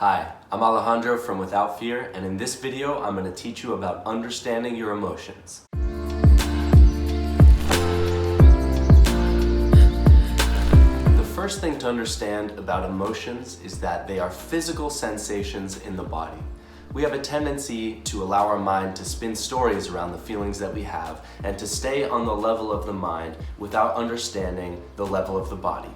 Hi, I'm Alejandro from Without Fear, and in this video, I'm going to teach you about understanding your emotions. The first thing to understand about emotions is that they are physical sensations in the body. We have a tendency to allow our mind to spin stories around the feelings that we have and to stay on the level of the mind without understanding the level of the body.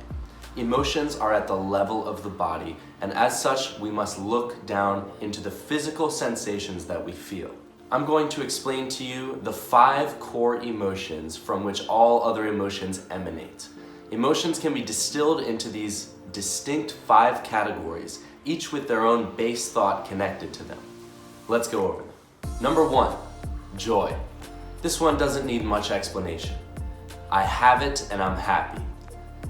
Emotions are at the level of the body, and as such, we must look down into the physical sensations that we feel. I'm going to explain to you the 5 core emotions from which all other emotions emanate. Emotions can be distilled into these distinct 5 categories, each with their own base thought connected to them. Let's go over them. Number 1, joy. This one doesn't need much explanation. I have it and I'm happy.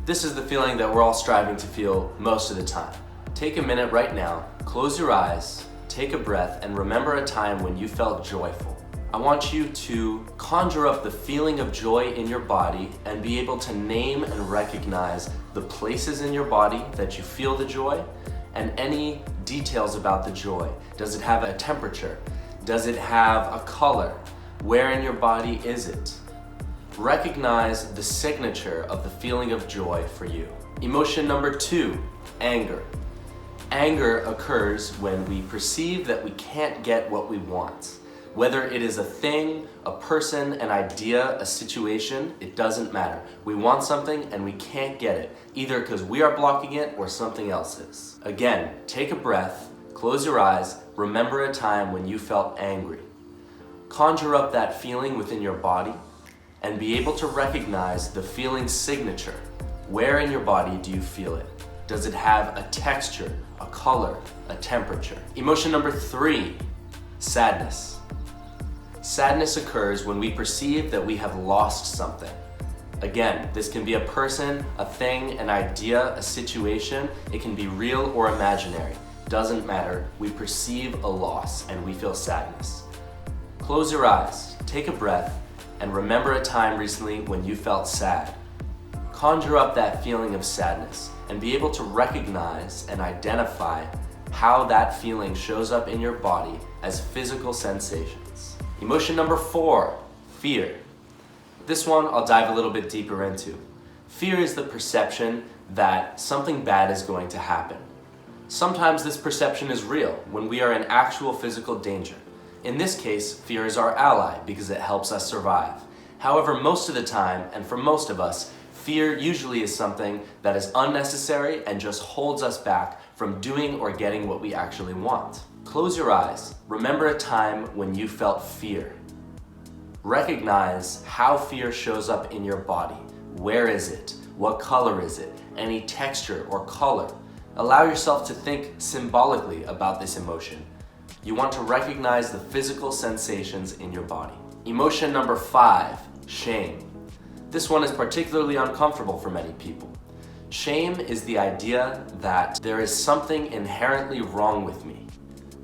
This is the feeling that we're all striving to feel most of the time. Take a minute right now, close your eyes, take a breath, and remember a time when you felt joyful. I want you to conjure up the feeling of joy in your body and be able to name and recognize the places in your body that you feel the joy and any details about the joy. Does it have a temperature? Does it have a color? Where in your body is it? Recognize the signature of the feeling of joy for you. Emotion number 2, anger. Anger occurs when we perceive that we can't get what we want. Whether it is a thing, a person, an idea, a situation, it doesn't matter. We want something and we can't get it, either because we are blocking it or something else is. Again, take a breath, close your eyes, remember a time when you felt angry. Conjure up that feeling within your body and be able to recognize the feeling signature. Where in your body do you feel it? Does it have a texture, a color, a temperature? Emotion number 3, sadness. Sadness occurs when we perceive that we have lost something. Again, this can be a person, a thing, an idea, a situation. It can be real or imaginary. Doesn't matter. We perceive a loss and we feel sadness. Close your eyes, take a breath, and remember a time recently when you felt sad. Conjure up that feeling of sadness and be able to recognize and identify how that feeling shows up in your body as physical sensations. Emotion number 4, fear. This one I'll dive a little bit deeper into. Fear is the perception that something bad is going to happen. Sometimes this perception is real when we are in actual physical danger. In this case, fear is our ally because it helps us survive. However, most of the time, and for most of us, fear usually is something that is unnecessary and just holds us back from doing or getting what we actually want. Close your eyes. Remember a time when you felt fear. Recognize how fear shows up in your body. Where is it? What color is it? Any texture or color? Allow yourself to think symbolically about this emotion. You want to recognize the physical sensations in your body. Emotion number 5, shame. This one is particularly uncomfortable for many people. Shame is the idea that there is something inherently wrong with me,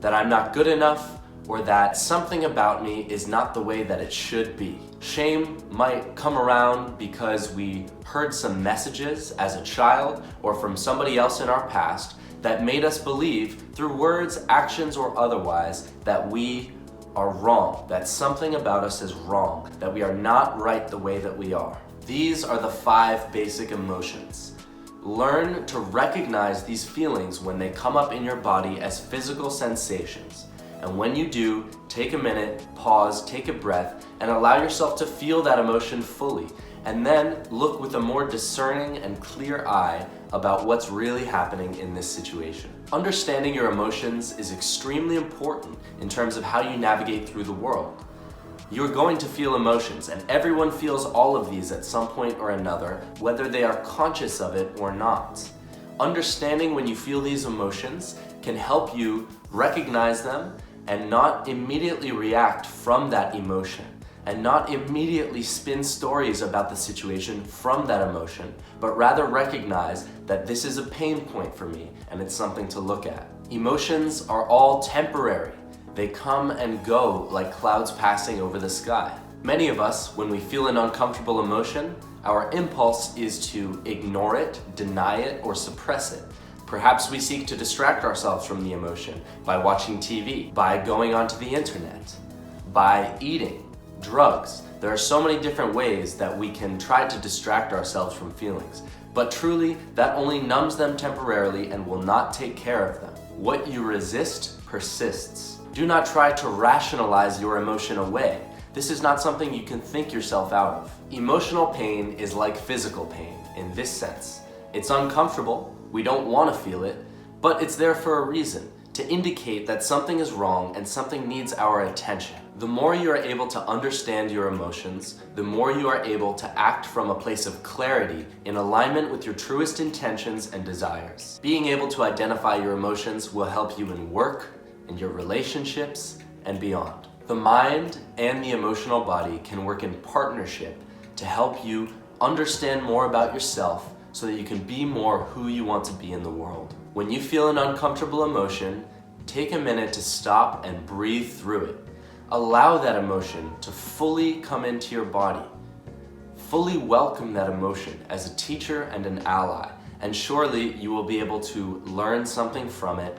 that I'm not good enough, or that something about me is not the way that it should be. Shame might come around because we heard some messages as a child or from somebody else in our past that made us believe, through words, actions, or otherwise, that we are wrong, that something about us is wrong, that we are not right the way that we are. These are the 5 basic emotions. Learn to recognize these feelings when they come up in your body as physical sensations. And when you do, take a minute, pause, take a breath, and allow yourself to feel that emotion fully. And then look with a more discerning and clear eye about what's really happening in this situation. Understanding your emotions is extremely important in terms of how you navigate through the world. You're going to feel emotions, and everyone feels all of these at some point or another, whether they are conscious of it or not. Understanding when you feel these emotions can help you recognize them and not immediately react from that emotion, and not immediately spin stories about the situation from that emotion, but rather recognize that this is a pain point for me and it's something to look at. Emotions are all temporary. They come and go like clouds passing over the sky. Many of us, when we feel an uncomfortable emotion, our impulse is to ignore it, deny it, or suppress it. Perhaps we seek to distract ourselves from the emotion by watching TV, by going onto the internet, by eating, drugs. There are so many different ways that we can try to distract ourselves from feelings, but truly that only numbs them temporarily and will not take care of them. What you resist persists. Do not try to rationalize your emotion away. This is not something you can think yourself out of. Emotional pain is like physical pain in this sense. It's uncomfortable, we don't want to feel it, but it's there for a reason, to indicate that something is wrong and something needs our attention. The more you are able to understand your emotions, the more you are able to act from a place of clarity in alignment with your truest intentions and desires. Being able to identify your emotions will help you in work, in your relationships, and beyond. The mind and the emotional body can work in partnership to help you understand more about yourself so that you can be more who you want to be in the world. When you feel an uncomfortable emotion, take a minute to stop and breathe through it. Allow that emotion to fully come into your body. Fully welcome that emotion as a teacher and an ally, and surely you will be able to learn something from it,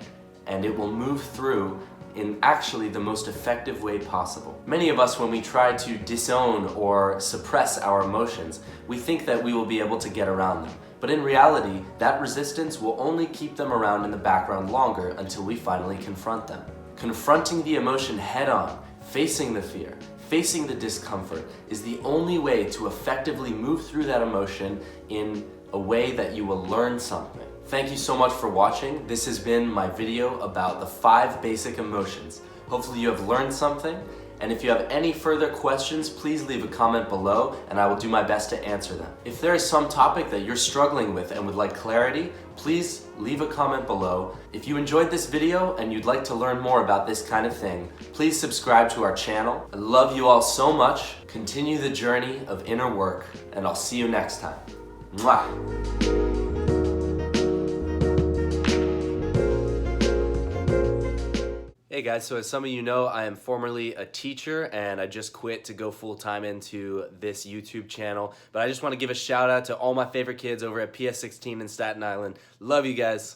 and it will move through in actually the most effective way possible. Many of us, when we try to disown or suppress our emotions, we think that we will be able to get around them. But in reality, that resistance will only keep them around in the background longer until we finally confront them. Confronting the emotion head on, facing the fear, facing the discomfort is the only way to effectively move through that emotion in a way that you will learn something. Thank you so much for watching. This has been my video about the 5 basic emotions. Hopefully you have learned something, and if you have any further questions, please leave a comment below and I will do my best to answer them. If there is some topic that you're struggling with and would like clarity, please leave a comment below. If you enjoyed this video and you'd like to learn more about this kind of thing, please subscribe to our channel. I love you all so much. Continue the journey of inner work, and I'll see you next time. Mwah! Hey guys, so as some of you know, I am formerly a teacher and I just quit to go full-time into this YouTube channel. But I just want to give a shout out to all my favorite kids over at PS16 in Staten Island. Love you guys.